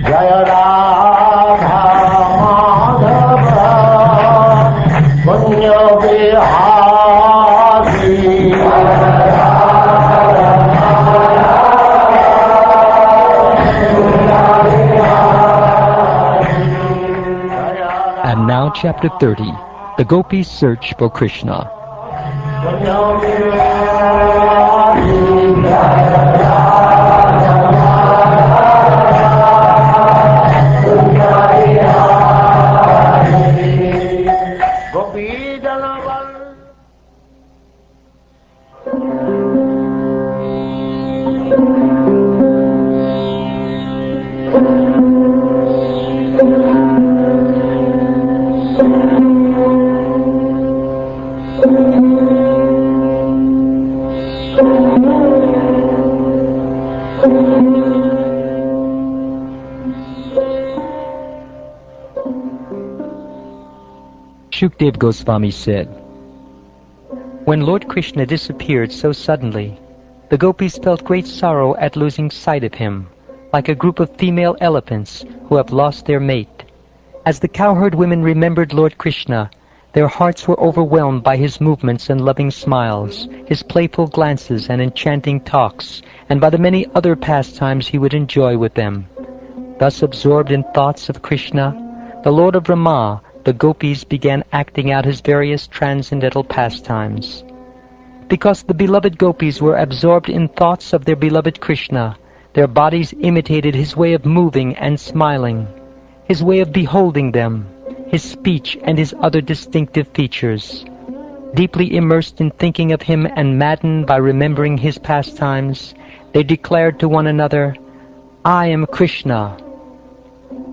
Jaya Radha Madhava Punya Vihari. And now chapter 30, the Gopis' search for Krishna. Shukdev Goswami said, when Lord Krishna disappeared so suddenly, the gopis felt great sorrow at losing sight of him, like a group of female elephants who have lost their mate. As the cowherd women remembered Lord Krishna, their hearts were overwhelmed by his movements and loving smiles, his playful glances and enchanting talks, and by the many other pastimes he would enjoy with them. Thus absorbed in thoughts of Krishna, the Lord of Rama, the gopis began acting out his various transcendental pastimes. Because the beloved gopis were absorbed in thoughts of their beloved Krishna, their bodies imitated his way of moving and smiling, his way of beholding them, his speech and his other distinctive features. Deeply immersed in thinking of him and maddened by remembering his pastimes, they declared to one another, I am Krishna.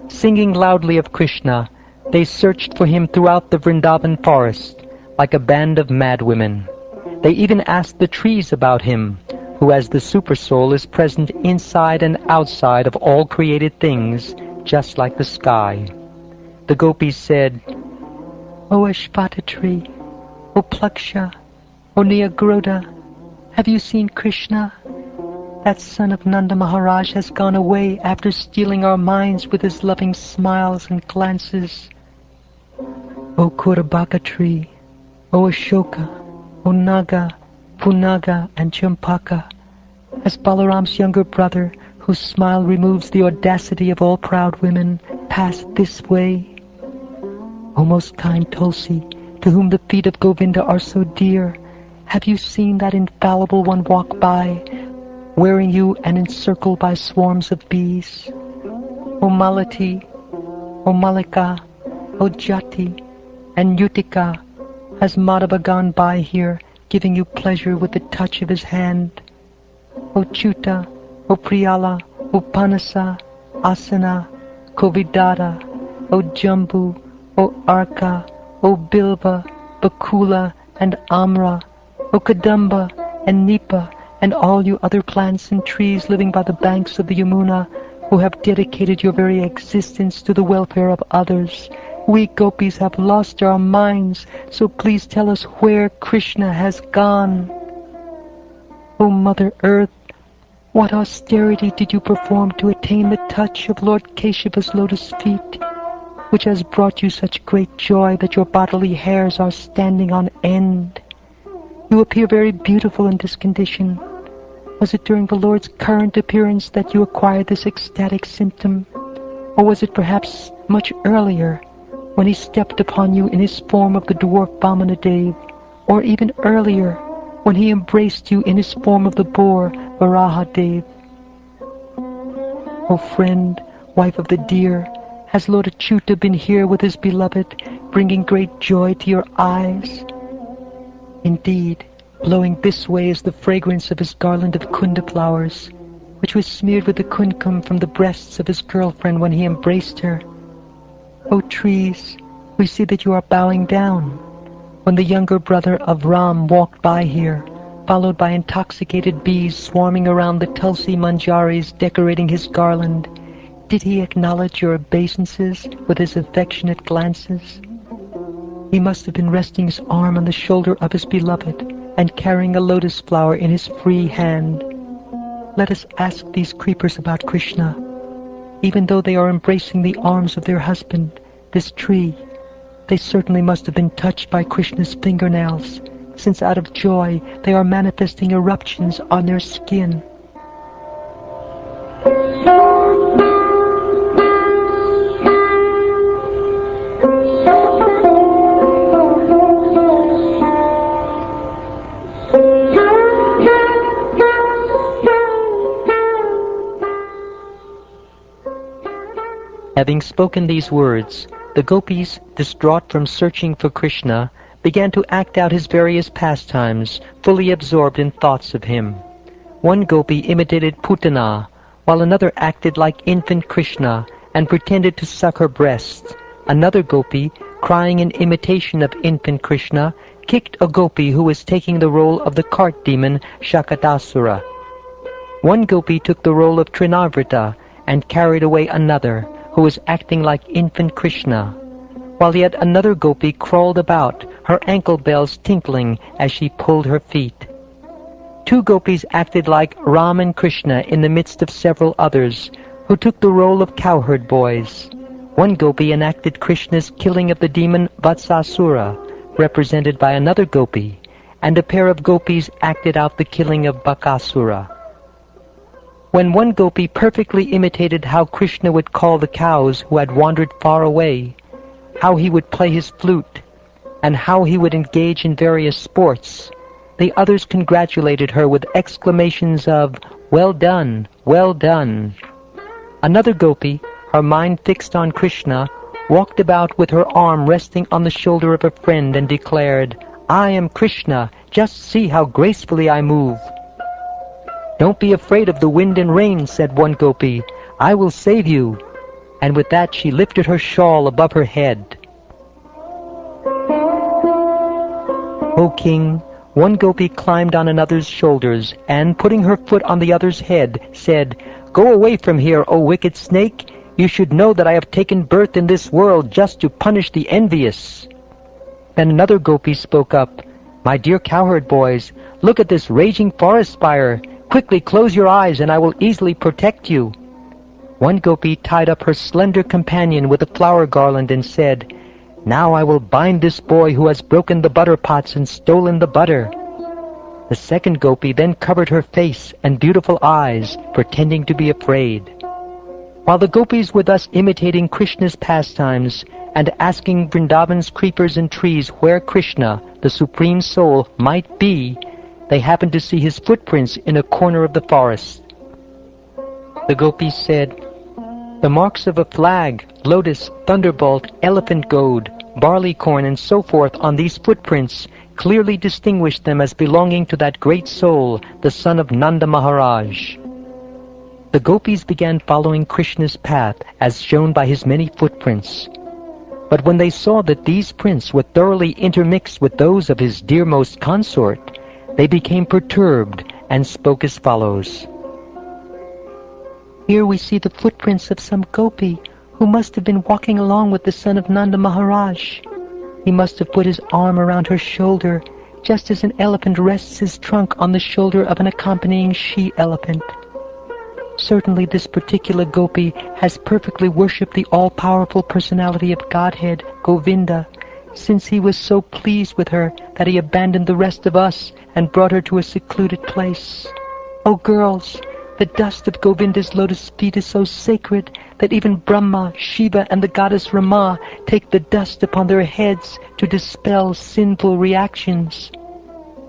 Singing loudly of Krishna, they searched for him throughout the Vrindavan forest, like a band of mad women. They even asked the trees about him, who as the Supersoul is present inside and outside of all created things, just like the sky. The gopis said, O Ashpata tree, O Plaksha, O Nyagroda, have you seen Krishna? That son of Nanda Maharaj has gone away after stealing our minds with his loving smiles and glances. O Kurabaka tree, O Ashoka, O Naga, Punaga and Champaka, has Balaram's younger brother, whose smile removes the audacity of all proud women, passed this way? O most kind Tulasi, to whom the feet of Govinda are so dear, have you seen that infallible one walk by, wearing you and encircled by swarms of bees? O Malati, O Malika, O Jati, and Utika, has Madhava gone by here, giving you pleasure with the touch of his hand? O Chuta, O Priyala, O Panasa, Asana, Kovidata, O Jambu, O Arka, O Bilva, Bakula, and Amra, O Kadamba, and Nipa, and all you other plants and trees living by the banks of the Yamuna, who have dedicated your very existence to the welfare of others. We gopis have lost our minds, so please tell us where Krishna has gone. O Mother Earth, what austerity did you perform to attain the touch of Lord Kesava's lotus feet, which has brought you such great joy that your bodily hairs are standing on end? You appear very beautiful in this condition. Was it during the Lord's current appearance that you acquired this ecstatic symptom? Or was it perhaps much earlier, when he stepped upon you in his form of the dwarf Vamanadev, or even earlier, when he embraced you in his form of the boar Varahadev? O friend, wife of the deer, has Lord Achyuta been here with his beloved, bringing great joy to your eyes? Indeed, blowing this way is the fragrance of his garland of kunda flowers, which was smeared with the kumkum from the breasts of his girlfriend when he embraced her. O trees, we see that you are bowing down. When the younger brother of Ram walked by here, followed by intoxicated bees swarming around the Tulsi manjaris decorating his garland, did he acknowledge your obeisances with his affectionate glances? He must have been resting his arm on the shoulder of his beloved and carrying a lotus flower in his free hand. Let us ask these creepers about Krishna. even though they are embracing the arms of their husband, this tree. They certainly must have been touched by Krishna's fingernails, since out of joy they are manifesting eruptions on their skin. Having spoken these words, the gopis, distraught from searching for Krishna, began to act out his various pastimes, fully absorbed in thoughts of him. One gopi imitated Putana, while another acted like infant Krishna and pretended to suck her breasts. Another gopi, crying in imitation of infant Krishna, kicked a gopi who was taking the role of the cart demon Shakatasura. One gopi took the role of Trinavrita and carried away another, who was acting like infant Krishna, while yet another gopi crawled about, her ankle bells tinkling as she pulled her feet. Two gopis acted like Ram and Krishna in the midst of several others, who took the role of cowherd boys. One gopi enacted Krishna's killing of the demon Vatsasura, represented by another gopi, and a pair of gopis acted out the killing of Bakasura. When one gopi perfectly imitated how Krishna would call the cows who had wandered far away, how he would play his flute, and how he would engage in various sports, the others congratulated her with exclamations of, "Well done, well done." Another gopi, her mind fixed on Krishna, walked about with her arm resting on the shoulder of a friend and declared, "I am Krishna, just see how gracefully I move." "Don't be afraid of the wind and rain," said one gopi. "I will save you." And with that she lifted her shawl above her head. O king, one gopi climbed on another's shoulders and, putting her foot on the other's head, said, "Go away from here, O wicked snake! You should know that I have taken birth in this world just to punish the envious." Then another gopi spoke up, "My dear cowherd boys, look at this raging forest fire. Quickly close your eyes and I will easily protect you." One gopi tied up her slender companion with a flower garland and said, "Now I will bind this boy who has broken the butter pots and stolen the butter." The second gopi then covered her face and beautiful eyes, pretending to be afraid. While the gopis were thus imitating Krishna's pastimes and asking Vrindavan's creepers and trees where Krishna, the Supreme Soul, might be, they happened to see his footprints in a corner of the forest. The gopis said, "The marks of a flag, lotus, thunderbolt, elephant goad, barley corn, and so forth on these footprints clearly distinguished them as belonging to that great soul, the son of Nanda Maharaj." The gopis began following Krishna's path as shown by his many footprints. But when they saw that these prints were thoroughly intermixed with those of his dearmost consort, they became perturbed and spoke as follows. "Here we see the footprints of some gopi who must have been walking along with the son of Nanda Maharaj. He must have put his arm around her shoulder, just as an elephant rests his trunk on the shoulder of an accompanying she-elephant. Certainly this particular gopi has perfectly worshipped the all-powerful personality of Godhead, Govinda, since he was so pleased with her that he abandoned the rest of us and brought her to a secluded place. Oh girls, the dust of Govinda's lotus feet is so sacred that even Brahma, Shiva, and the goddess Rama take the dust upon their heads to dispel sinful reactions.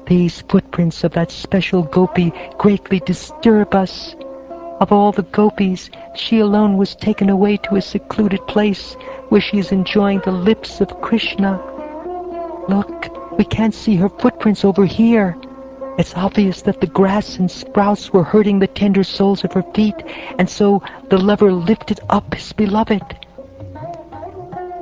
These footprints of that special gopi greatly disturb us. Of all the gopis, she alone was taken away to a secluded place where she is enjoying the lips of Krishna. Look, we can't see her footprints over here. It's obvious that the grass and sprouts were hurting the tender soles of her feet, and so the lover lifted up his beloved.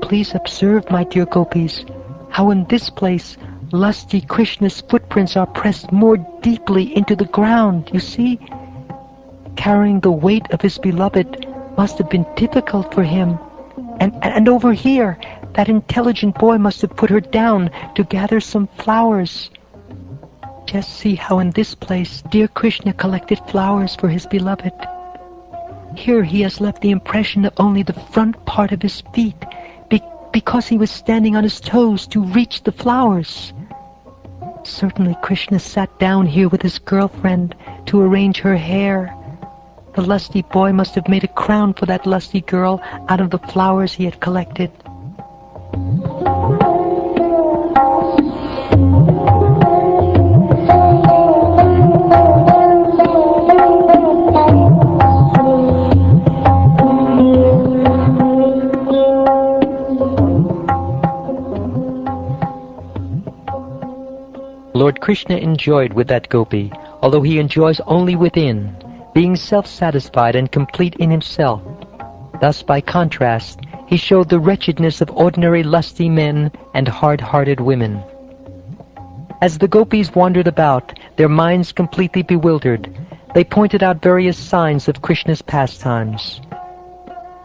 Please observe, my dear gopis, how in this place lusty Krishna's footprints are pressed more deeply into the ground, you see? Carrying the weight of his beloved must have been difficult for him. And over here, that intelligent boy must have put her down to gather some flowers. Just see how in this place dear Krishna collected flowers for his beloved. Here he has left the impression of only the front part of his feet, because he was standing on his toes to reach the flowers. Certainly Krishna sat down here with his girlfriend to arrange her hair. The lusty boy must have made a crown for that lusty girl out of the flowers he had collected. Lord Krishna enjoyed with that gopi, although he enjoys only within, being self-satisfied and complete in himself. Thus, by contrast, he showed the wretchedness of ordinary lusty men and hard-hearted women. As the gopis wandered about, their minds completely bewildered, they pointed out various signs of Krishna's pastimes.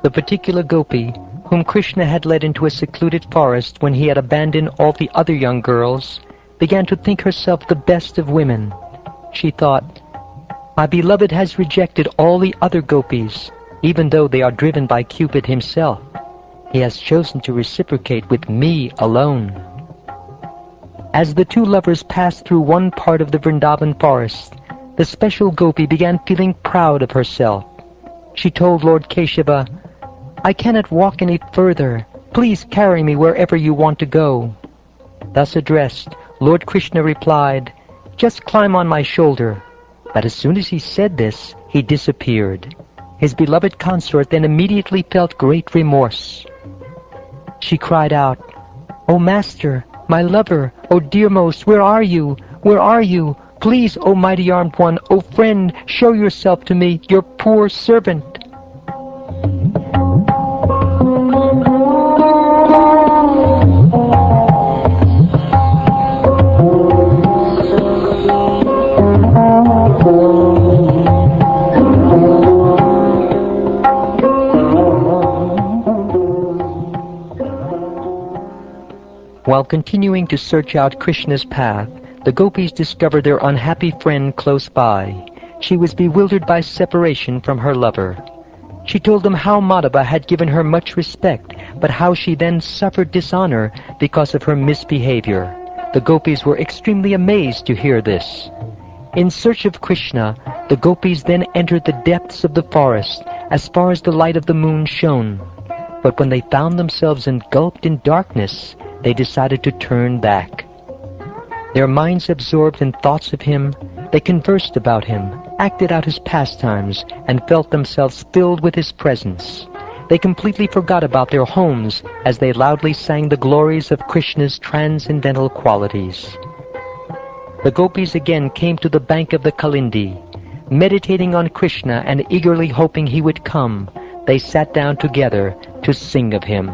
The particular gopi, whom Krishna had led into a secluded forest when he had abandoned all the other young girls, began to think herself the best of women. She thought, "My beloved has rejected all the other gopis, even though they are driven by Cupid himself. He has chosen to reciprocate with me alone." As the two lovers passed through one part of the Vrindavan forest, the special gopi began feeling proud of herself. She told Lord Keshava, "I cannot walk any further. Please carry me wherever you want to go." Thus addressed, Lord Krishna replied, "Just climb on my shoulder." But as soon as he said this, he disappeared. His beloved consort then immediately felt great remorse. She cried out, "O Master, my lover, O dearmost, where are you? Where are you? Please, O mighty armed one, O friend, show yourself to me, your poor servant." While continuing to search out Krishna's path, the gopis discovered their unhappy friend close by. She was bewildered by separation from her lover. She told them how Madhava had given her much respect, but how she then suffered dishonor because of her misbehavior. The gopis were extremely amazed to hear this. In search of Krishna, the gopis then entered the depths of the forest, as far as the light of the moon shone. But when they found themselves engulfed in darkness, they decided to turn back. Their minds absorbed in thoughts of him, they conversed about him, acted out his pastimes, and felt themselves filled with his presence. They completely forgot about their homes as they loudly sang the glories of Krishna's transcendental qualities. The gopis again came to the bank of the Kalindi. Meditating on Krishna and eagerly hoping he would come, they sat down together to sing of him.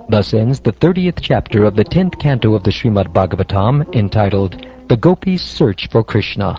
Thus ends the 30th chapter of the 10th canto of the Srimad Bhagavatam, entitled The Gopis' Search for Krishna.